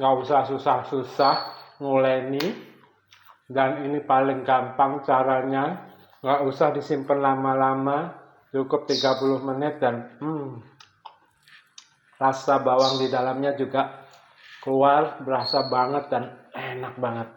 nggak usah susah-susah nguleni, dan ini paling gampang caranya, nggak usah disimpan lama-lama, cukup 30 menit dan rasa bawang di dalamnya juga keluar, berasa banget dan enak banget.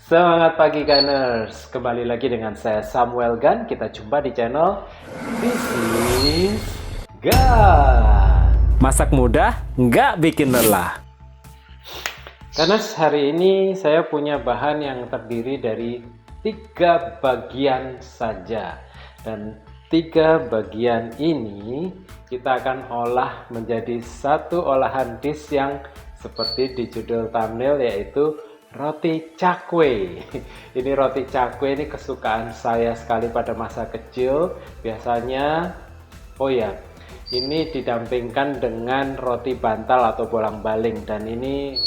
Semangat pagi Gunners, kembali lagi dengan saya Samuel Gun. Kita jumpa di channel This is Gun. Masak mudah, nggak bikin lelah. Gunners, hari ini saya punya bahan yang terdiri dari 3 bagian saja. Dan 3 bagian ini kita akan olah menjadi satu olahan dish yang seperti di judul thumbnail, yaitu roti cakwe. Ini roti cakwe ini kesukaan saya sekali pada masa kecil. Biasanya, ini didampingkan dengan roti bantal atau bolang-baling, dan ini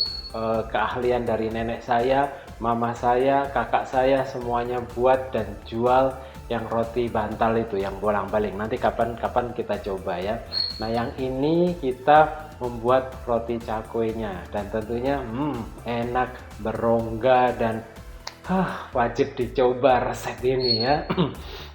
keahlian dari nenek saya, mama saya, kakak saya, semuanya buat dan jual yang roti bantal itu, yang bolang-baling. Nanti kapan-kapan kita coba ya. Nah, yang ini kita membuat roti cakwenya, dan tentunya enak, berongga, dan wajib dicoba resep ini ya.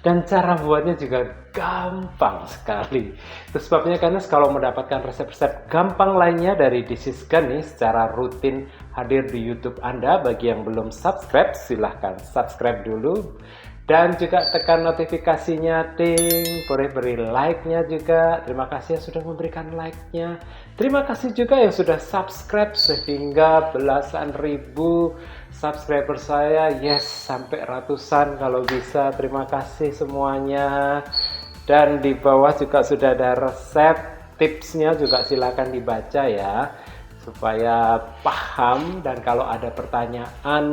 Dan cara buatnya juga gampang sekali. Itu sebabnya karena kalau mendapatkan resep-resep gampang lainnya dari This is Gun nih secara rutin hadir di YouTube Anda. Bagi yang belum subscribe, silahkan subscribe dulu. Dan juga tekan notifikasinya, ting, boleh beri like-nya juga. Terima kasih yang sudah memberikan like-nya. Terima kasih juga yang sudah subscribe, sehingga belasan ribu subscriber saya, yes, sampai ratusan kalau bisa. Terima kasih semuanya. Dan di bawah juga sudah ada resep, tipsnya juga silakan dibaca ya, supaya paham. Dan kalau ada pertanyaan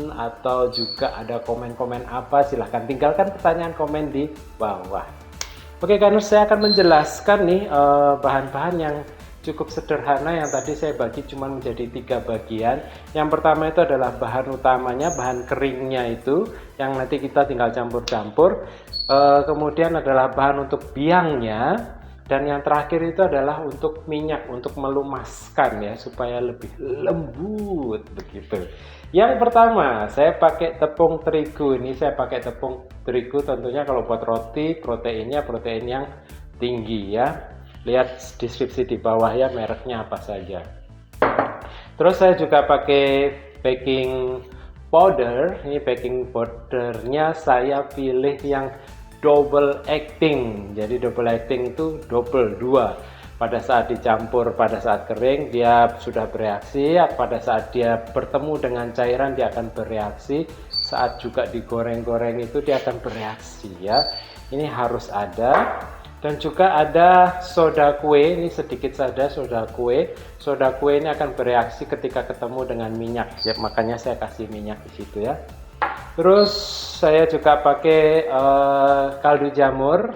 atau juga ada komen-komen apa, silahkan tinggalkan pertanyaan komen di bawah. Oke, karena saya akan menjelaskan nih bahan-bahan yang cukup sederhana yang tadi saya bagi cuma menjadi 3 bagian. Yang pertama itu adalah bahan utamanya, bahan keringnya itu yang nanti kita tinggal campur-campur. Kemudian adalah bahan untuk biangnya. Dan yang terakhir itu adalah untuk minyak, untuk melumaskan ya, supaya lebih lembut begitu. Yang pertama, saya pakai tepung terigu. Ini saya pakai tepung terigu, tentunya kalau buat roti, proteinnya protein yang tinggi ya. Lihat deskripsi di bawah ya, mereknya apa saja. Terus saya juga pakai baking powder. Ini baking powdernya saya pilih yang double acting. Jadi double acting itu double, 2. Pada saat dicampur, pada saat kering dia sudah bereaksi, pada saat dia bertemu dengan cairan dia akan bereaksi, saat juga digoreng-goreng itu dia akan bereaksi ya. Ini harus ada. Dan juga ada soda kue, ini sedikit saja soda kue. Soda kue ini akan bereaksi ketika ketemu dengan minyak ya, makanya saya kasih minyak di situ ya. Terus saya juga pakai kaldu jamur,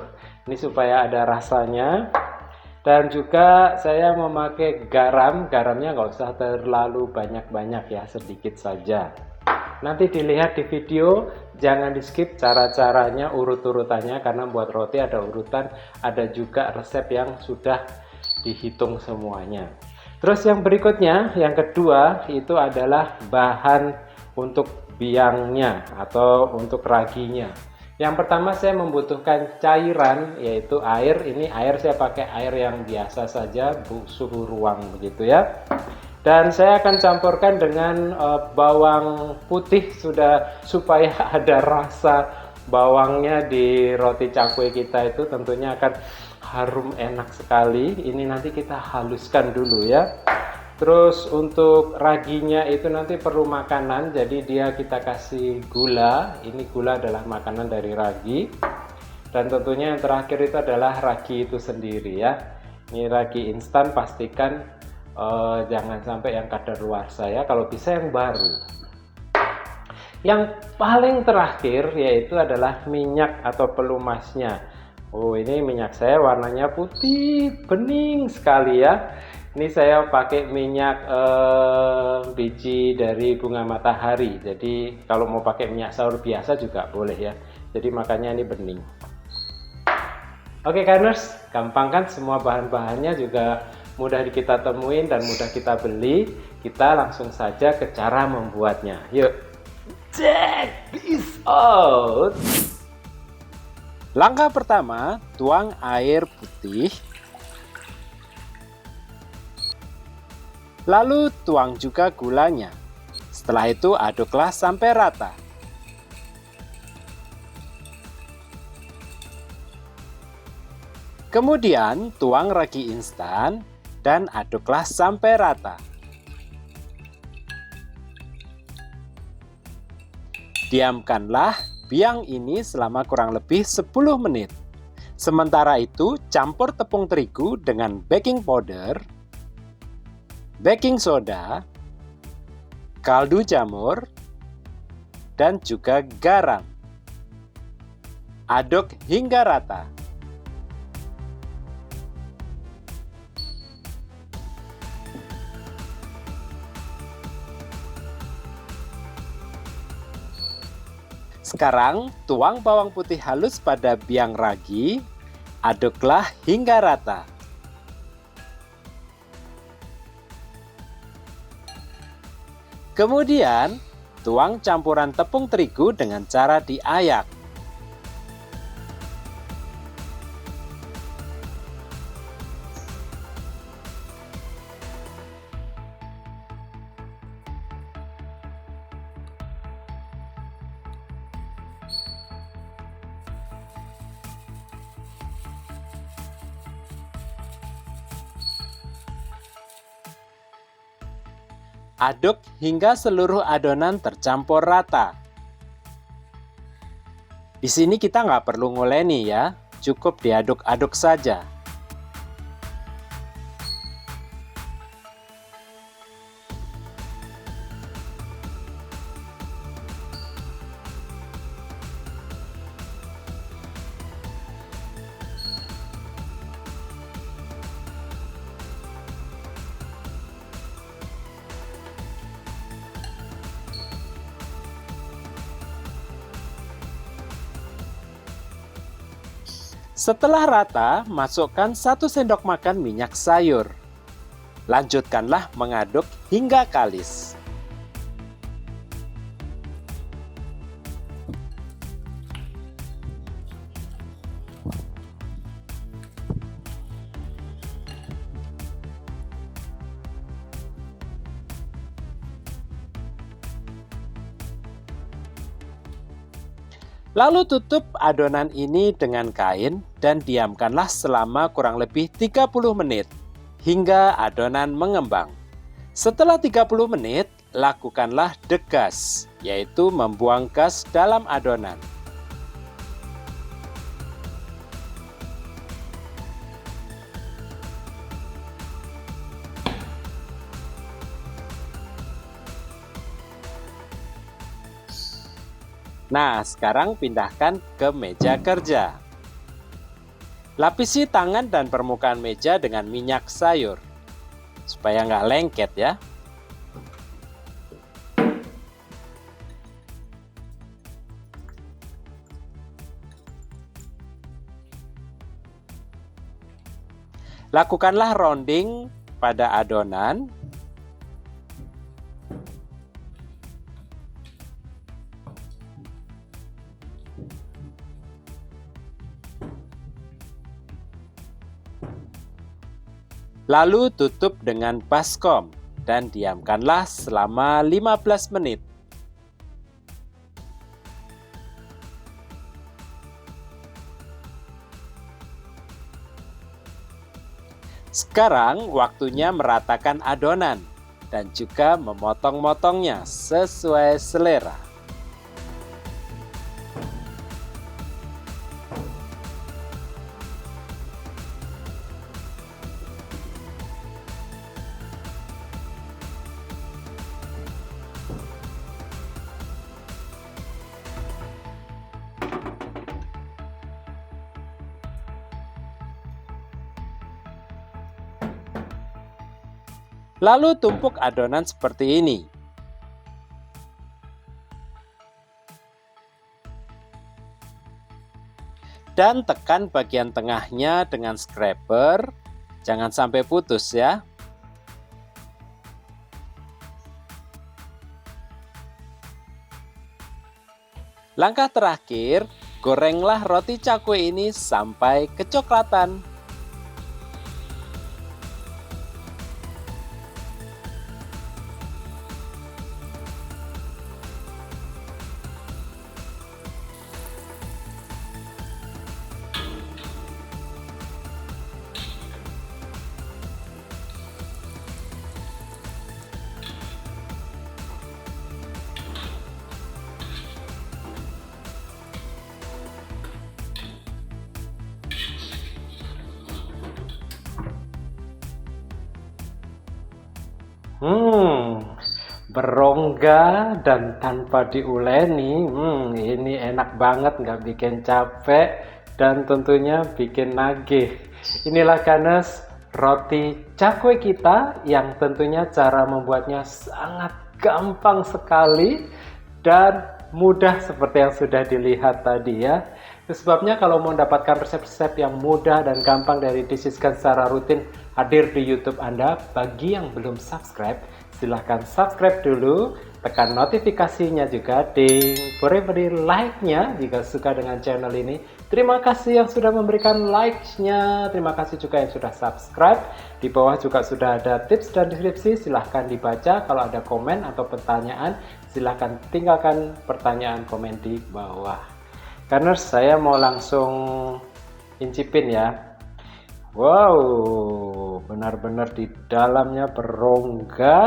ini supaya ada rasanya. Dan juga saya memakai garam, garamnya nggak usah terlalu banyak-banyak ya, sedikit saja. Nanti dilihat di video, jangan di skip cara-caranya, urut-urutannya, karena buat roti ada urutan, ada juga resep yang sudah dihitung semuanya. Terus yang berikutnya, yang kedua itu adalah bahan untuk biangnya atau untuk raginya. Yang pertama saya membutuhkan cairan, yaitu air. Ini air saya pakai air yang biasa saja, suhu ruang begitu ya. Dan saya akan campurkan dengan bawang putih supaya ada rasa bawangnya di roti cakwe kita itu, tentunya akan harum enak sekali. Ini nanti kita haluskan dulu ya. Terus untuk raginya itu nanti perlu makanan, jadi dia kita kasih gula. Ini gula adalah makanan dari ragi. Dan tentunya yang terakhir itu adalah ragi itu sendiri ya. Ini ragi instan, pastikan jangan sampai yang kadaluarsa ya, kalau bisa yang baru. Yang paling terakhir yaitu adalah minyak atau pelumasnya. Oh, ini minyak saya warnanya putih bening sekali ya. Ini saya pakai minyak biji dari bunga matahari. Jadi kalau mau pakai minyak sahur biasa juga boleh ya. Jadi makanya ini bening. Oke, Kaners, gampang kan? Semua bahan-bahannya juga mudah kita temuin dan mudah kita beli. Kita langsung saja ke cara membuatnya. Yuk, check this out. Langkah pertama, tuang air putih. Lalu tuang juga gulanya. Setelah itu aduklah sampai rata. Kemudian tuang ragi instan dan aduklah sampai rata. Diamkanlah biang ini selama kurang lebih 10 menit. Sementara itu, campur tepung terigu dengan baking powder, baking soda, kaldu jamur, dan juga garam. Aduk hingga rata. Sekarang, tuang bawang putih halus pada biang ragi, aduklah hingga rata. Kemudian, tuang campuran tepung terigu dengan cara diayak. Aduk hingga seluruh adonan tercampur rata. Di sini kita nggak perlu nguleni ya, cukup diaduk-aduk saja. Setelah rata, masukkan 1 sendok makan minyak sayur. Lanjutkanlah mengaduk hingga kalis. Lalu tutup adonan ini dengan kain dan diamkanlah selama kurang lebih 30 menit hingga adonan mengembang. Setelah 30 menit, lakukanlah degas, yaitu membuang gas dalam adonan. Nah, sekarang pindahkan ke meja kerja. Lapisi tangan dan permukaan meja dengan minyak sayur, supaya nggak lengket ya. Lakukanlah rounding pada adonan. Lalu tutup dengan baskom dan diamkanlah selama 15 menit. Sekarang waktunya meratakan adonan dan juga memotong-motongnya sesuai selera. Lalu tumpuk adonan seperti ini. Dan tekan bagian tengahnya dengan scraper, jangan sampai putus ya. Langkah terakhir, gorenglah roti cakwe ini sampai kecoklatan. Berongga dan tanpa diuleni, ini enak banget, nggak bikin capek dan tentunya bikin nagih. Inilah Gunners, roti cakwe kita yang tentunya cara membuatnya sangat gampang sekali dan mudah seperti yang sudah dilihat tadi ya. Itu sebabnya kalau mau mendapatkan resep-resep yang mudah dan gampang dari This Is Gan secara rutin hadir di YouTube Anda, bagi yang belum subscribe, silahkan subscribe dulu, tekan notifikasinya juga, ding, boleh beri like-nya jika suka dengan channel ini. Terima kasih yang sudah memberikan like-nya, terima kasih juga yang sudah subscribe. Di bawah juga sudah ada tips dan deskripsi, silahkan dibaca. Kalau ada komen atau pertanyaan, silahkan tinggalkan pertanyaan komen di bawah. Karena saya mau langsung incipin ya. Wow, benar-benar di dalamnya berongga.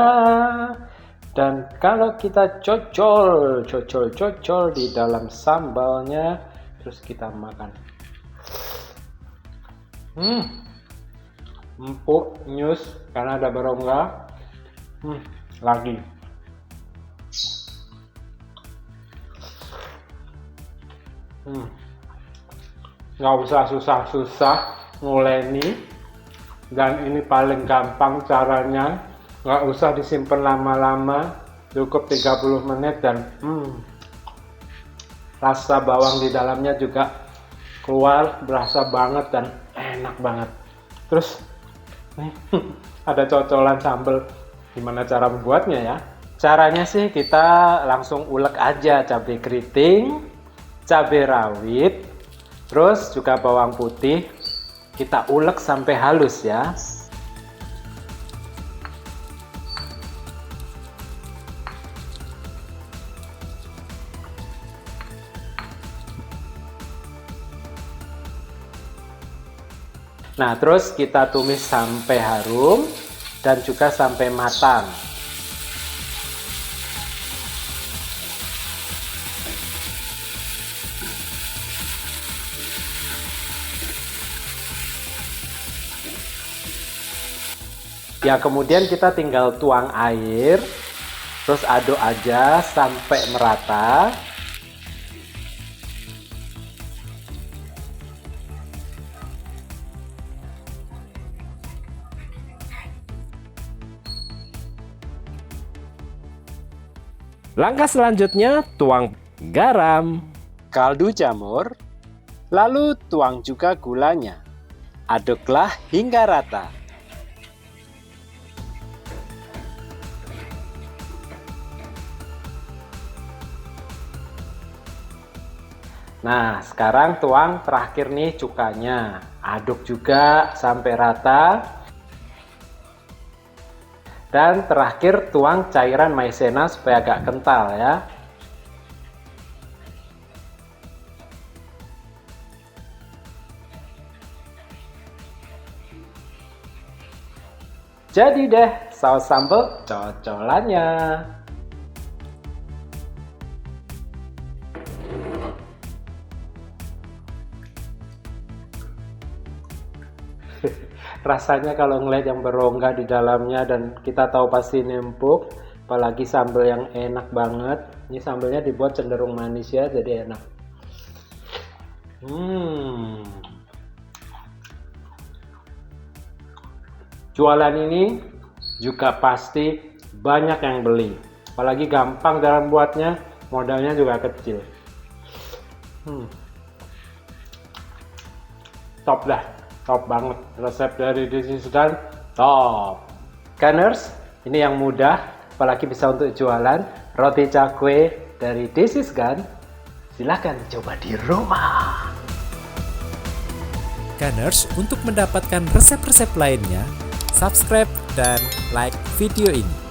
Dan kalau kita cocol di dalam sambalnya, terus kita makan. Empuk, nyus, karena ada berongga. Lagi. Nggak usah susah-susah nguleni, dan ini paling gampang caranya, nggak usah disimpan lama-lama, cukup 30 menit dan rasa bawang di dalamnya juga keluar, berasa banget dan enak banget. Terus ada cocolan sambal. Gimana cara membuatnya ya? Caranya sih kita langsung ulek aja cabai keriting, cabai rawit, terus juga bawang putih. Kita ulek sampai halus ya. Nah, terus kita tumis sampai harum dan juga sampai matang. Ya, kemudian kita tinggal tuang air, terus aduk aja sampai merata. Langkah selanjutnya, tuang garam, kaldu jamur, lalu tuang juga gulanya. Aduklah hingga rata. Nah, sekarang tuang terakhir nih cukanya. Aduk juga sampai rata. Dan terakhir tuang cairan maizena supaya agak kental ya. Jadi deh saus sambal cocolannya. Rasanya kalau ngeliat yang berongga di dalamnya dan kita tahu pasti ini empuk, apalagi sambal yang enak banget. Ini sambalnya dibuat cenderung manis ya, jadi enak. Jualan ini juga pasti banyak yang beli. Apalagi gampang dalam buatnya, modalnya juga kecil. Top dah, top banget. Resep dari This Is Gun, top. Gunners, ini yang mudah, apalagi bisa untuk jualan. Roti cakwe dari This Is Gun, silahkan coba di rumah. Gunners, untuk mendapatkan resep-resep lainnya, subscribe dan like video ini.